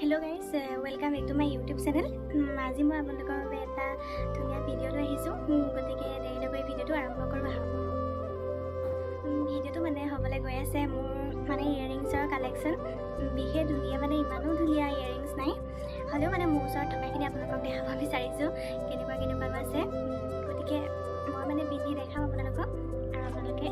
Hello guys, welcome back to my YouTube channel. আজি মই আপোনালোকৰ বাবে এটা ধুনীয়া ভিডিঅ' লৈ আহিছোঁ। গতিকে দেৰি নকৰি ভিডিঅ'টো আৰম্ভ কৰোঁ আহক। ভিডিঅ'টো মানে হ'বলৈ গৈ আছে মোৰ মানে ইয়েৰিংছৰ কালেকশ্যন। বিশেষ ধুনীয়া মানে ইমানো ধুনীয়া ইয়েৰিংছ নাই, হ'লেও মানে মোৰ ওচৰত থকাখিনি আপোনালোকক দেখাব বিচাৰিছোঁ কেনেকুৱা আছে। গতিকে মই মানে পিন্ধি দেখাম আপোনালোকক আৰু আপোনালোকে